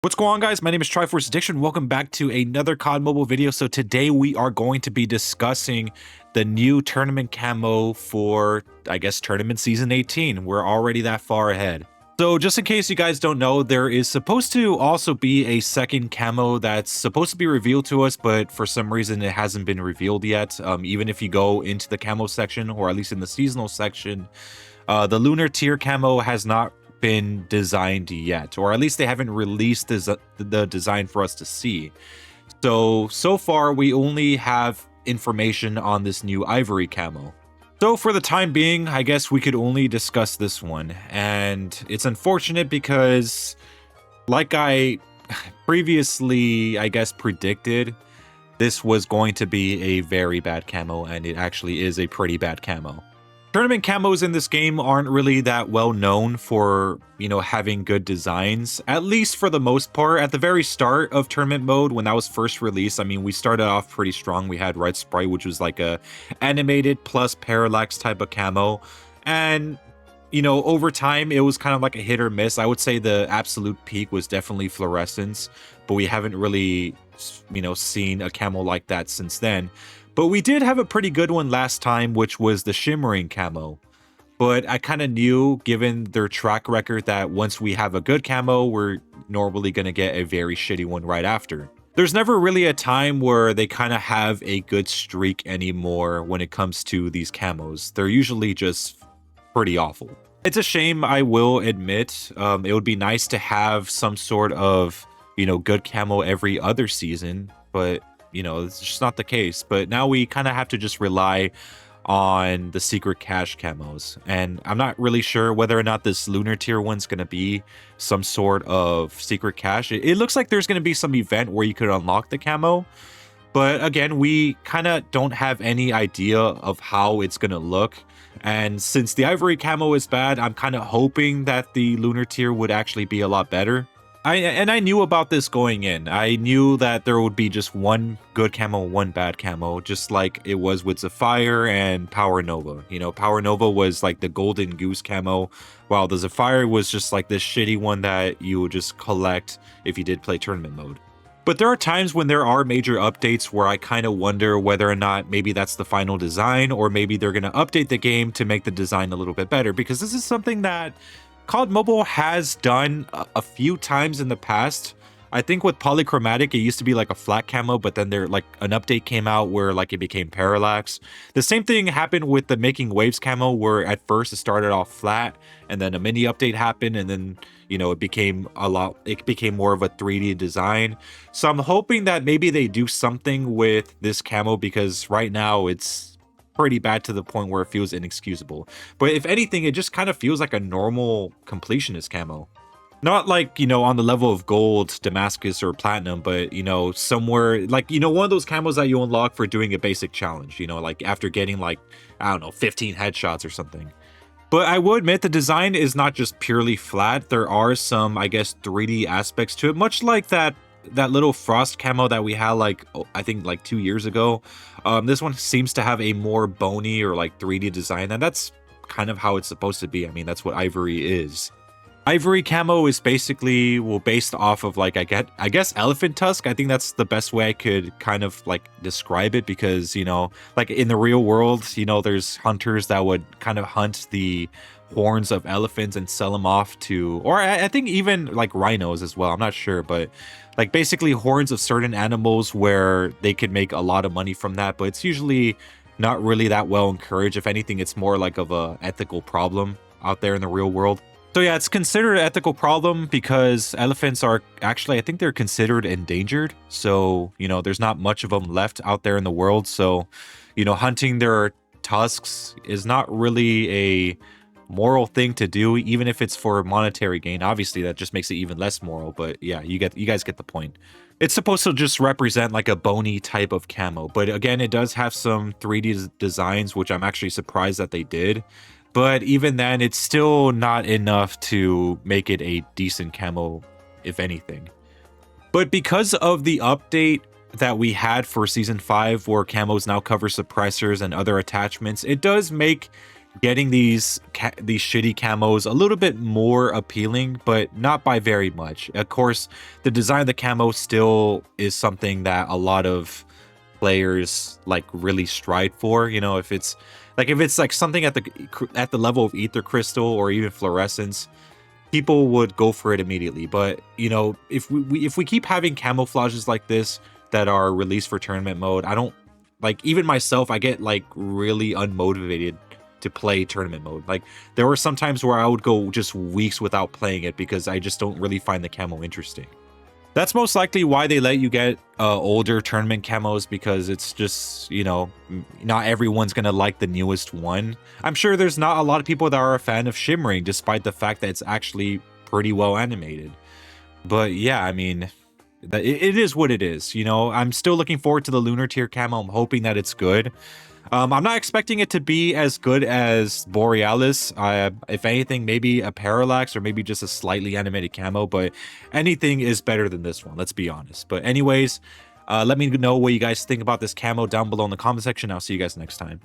What's going on, guys? My name is Triforce Addiction. Welcome back to another COD mobile video. So today we are going to be discussing the new tournament camo for, I guess, tournament season 18. We're already that far ahead. So just in case you guys don't know, there is supposed to also be a second camo that's supposed to be revealed to us, but for some reason it hasn't been revealed yet. Even if you go into the camo section, or at least in the seasonal section, the lunar tier camo has not been designed yet, or at least they haven't released the design for us to see. So far we only have information on this new ivory camo. So for the time being, I guess we could only discuss this one, and it's unfortunate because, like I previously, I guess, predicted, this was going to be a very bad camo, and it actually is a pretty bad camo. Tournament camos in this game aren't really that well known for, having good designs, at least for the most part. At the very start of tournament mode, when that was first released, I mean, we started off pretty strong. We had Red Sprite, which was like a animated plus parallax type of camo. And, over time, it was kind of like a hit or miss. I would say the absolute peak was definitely fluorescence, but we haven't really, seen a camo like that since then. But we did have a pretty good one last time, which was the shimmering camo. But I kind of knew, given their track record, that once we have a good camo, we're normally going to get a very shitty one right after. There's never really a time where they kind of have a good streak anymore when it comes to these camos. They're usually just pretty awful. It's a shame, I will admit. It would be nice to have some sort of, good camo every other season, but it's just not the case. But now we kind of have to just rely on the secret cache camos, and I'm not really sure whether or not this lunar tier one's going to be some sort of secret cache. It looks like there's going to be some event where you could unlock the camo, but again, we kind of don't have any idea of how it's going to look. And since the ivory camo is bad, I'm kind of hoping that the lunar tier would actually be a lot better. I knew about this going in. I knew that there would be just one good camo, one bad camo, just like it was with Zephyr and Power Nova. Power Nova was like the golden goose camo, while the Zephyr was just like this shitty one that you would just collect if you did play tournament mode. But there are times when there are major updates where I kind of wonder whether or not maybe that's the final design, or maybe they're going to update the game to make the design a little bit better, because this is something that COD Mobile has done a few times in the past. I think with polychromatic, it used to be like a flat camo, but then an update came out where like it became parallax. The same thing happened with the Making Waves camo, where at first it started off flat, and then a mini update happened, and then it became more of a 3D design. So I'm hoping that maybe they do something with this camo, because right now it's pretty bad to the point where it feels inexcusable. But if anything, it just kind of feels like a normal completionist camo. Not like, on the level of gold, Damascus, or platinum, but, somewhere like, one of those camos that you unlock for doing a basic challenge, like after getting like, I don't know, 15 headshots or something. But I will admit the design is not just purely flat. There are some, I guess, 3D aspects to it, much like that little frost camo that we had I think 2 years ago. This one seems to have a more bony or 3D design, and that's kind of how it's supposed to be. I mean, that's what ivory is. Ivory camo is basically, based off of I guess elephant tusk. I think that's the best way I could kind of describe it, because in the real world, there's hunters that would kind of hunt the horns of elephants and sell them off to, or I think even rhinos as well, I'm not sure, but basically horns of certain animals where they could make a lot of money from that. But it's usually not really that well encouraged. If anything, it's more of a ethical problem out there in the real world. So yeah, it's considered an ethical problem because elephants are actually, I think they're considered endangered. So, there's not much of them left out there in the world. So, hunting their tusks is not really a moral thing to do, even if it's for monetary gain. Obviously, that just makes it even less moral. But yeah, you guys get the point. It's supposed to just represent a bony type of camo. But again, it does have some 3D designs, which I'm actually surprised that they did. But even then, it's still not enough to make it a decent camo, if anything. But because of the update that we had for Season 5, where camos now cover suppressors and other attachments, it does make getting these shitty camos a little bit more appealing, but not by very much. Of course, the design of the camo still is something that a lot of players like really strive for. You know, if it's like something at the level of ether crystal or even fluorescence, people would go for it immediately. But you know, if we keep having camouflages like this that are released for tournament mode, I don't like, even myself, I get like really unmotivated to play tournament mode. Like there were some times where I would go just weeks without playing it because I just don't really find the camo interesting. That's most likely why they let you get older tournament camos, because it's just, you know, not everyone's gonna like the newest one. I'm sure there's not a lot of people that are a fan of shimmering, despite the fact that it's actually pretty well animated. But yeah, I mean, it is what it is. You know, I'm still looking forward to the lunar tier camo. I'm hoping that it's good. I'm not expecting it to be as good as Borealis. If anything, maybe a Parallax or maybe just a slightly animated camo, but anything is better than this one, let's be honest. But anyways, let me know what you guys think about this camo down below in the comment section. I'll see you guys next time.